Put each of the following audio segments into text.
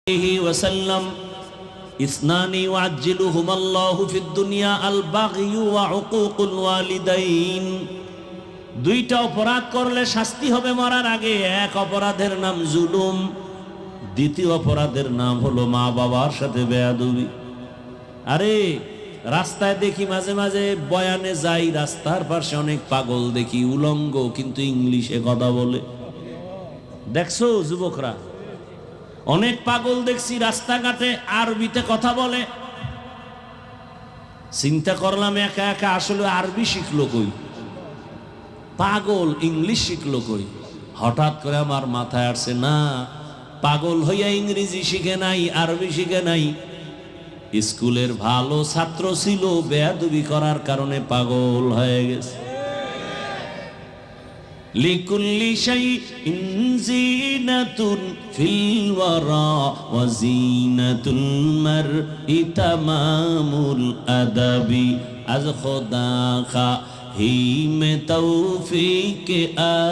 ওয়াসাল্লাম ইসনানি ওয়াজ্জিলুহুমাল্লাহু ফিদ দুনিয়া আল বাগয়ু ওয়া উকুকুল ওয়ালিদাইন। দুইটা অপরাধ করলে শাস্তি হবে মরার আগে। এক অপরাধের নাম জুলুম, দ্বিতীয় অপরাধের নাম হলো মা বাবার সাথে বেয়াদবি। আরে রাস্তায় দেখি মাঝে মাঝে বয়ানে যাই, রাস্তার পাশে অনেক পাগল দেখি, উলঙ্গ কিন্তু ইংলিশে কথা বলে। দেখছো যুবকরা, অনেক পাগল দেখছি রাস্তাঘাটে আরবিতে কথা বলে। চিন্তা করলাম একা একা, আসলে আরবি শিখলো কই? পাগল ইংলিশ শিখলো কই? হঠাৎ করে আমার মাথায় আসছে, না, পাগল হইয়া ইংরেজি শিখে নাই, আরবি শিখে নাই। স্কুলের ভালো ছাত্র ছিল, বেয়াদবি করার কারণে পাগল হয়ে গেছে। লিকুল্লি শাইইন জিনাতুন ফিল ওয়ারা ওয়া জিনাতুল মারই তামামুল আদাবি। আজ খোদা খাহি মে তৌফিক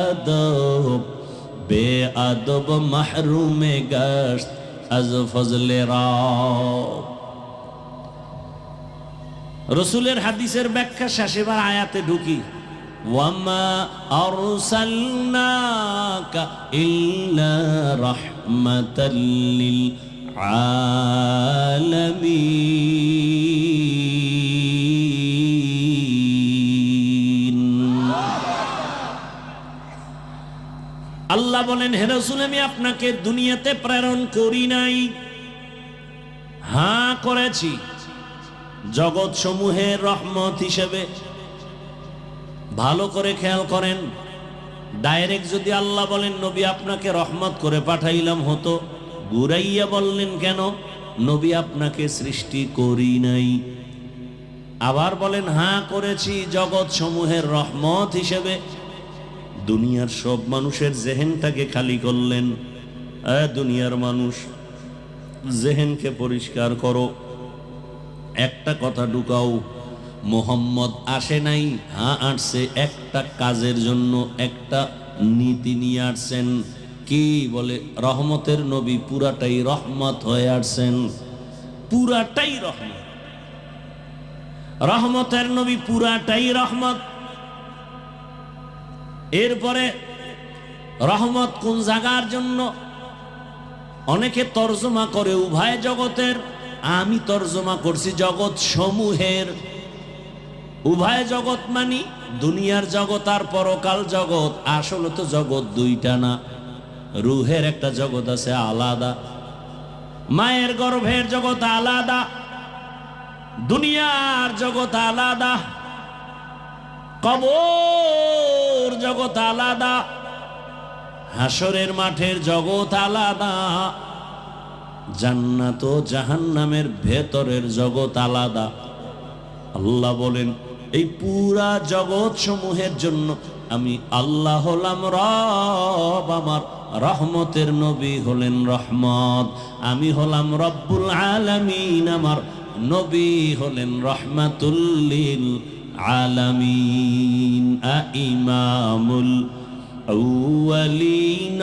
আদব, বেআদব মাহরুমে গশত আজ ফজলে রব। রসুলের হাদিসের ব্যাখ্যা শেষ, এবার আয়াতে ঢুকি। ওয়ামা আরসালনাকা ইল্লা রাহমাতাল লিল আলামিন। আল্লাহ বলেন, হে রাসূল, আমি আপনাকে দুনিয়াতে প্রেরণ করি নাই, হ্যাঁ করেছি জগৎ সমূহের রহমত হিসেবে। ভালো করে খেয়াল করেন, ডাইরেক্ট যদি আল্লাহ বলেন নবী আপনাকে রহমত করে পাঠাইলাম হতো, ঘুরাইয়া বললেন কেন? নবী আপনাকে সৃষ্টি করি নাই। আবার বলেন হ্যাঁ করেছি জগৎ সমূহের রহমত হিসেবে। দুনিয়ার সব মানুষের জেহেনটাকে খালি করলেন। দুনিয়ার মানুষ, জেহেনকে পরিষ্কার করো, একটা কথা ঢুকাও, মোহাম্মদ আসে নাই, হ্যাঁ আসছে একটা কাজের জন্য, একটা নীতি নিয়ে আসছেন। কি বলে? রহমতের নবী পুরাটাই রহমত হয়ে আসছেন, পুরাটাই রহমত। রহমতের নবী পুরাটাই রহমত। এরপরে রহমত কোন জায়গার জন্য? অনেকে তর্জমা করে উভয় জগতের, আমি তর্জমা করছি জগৎ সমূহের। উভয় জগৎ মানি দুনিয়ার জগৎ আর পরকাল জগৎ। আসলে তো জগৎ দুইটা না, রুহের একটা জগৎ আছে আলাদা, মায়ের গর্ভের জগৎ আলাদা, দুনিয়ার জগৎ আলাদা, কবর জগৎ আলাদা, হাসরের মাঠের জগৎ আলাদা, জান্নাত ও জাহান্নামের ভেতরের জগৎ আলাদা। আল্লাহ বলেন, এই পুরা জগৎ সমূহের জন্য আমি আল্লাহ হলাম রব, আমার রহমতের নবী হলেন রহমত। আমি হলাম রব্বুল আলামিন, আমার নবী হলেন রহমাতুল লিল আলামিন। ইমামুল আউয়ালিন।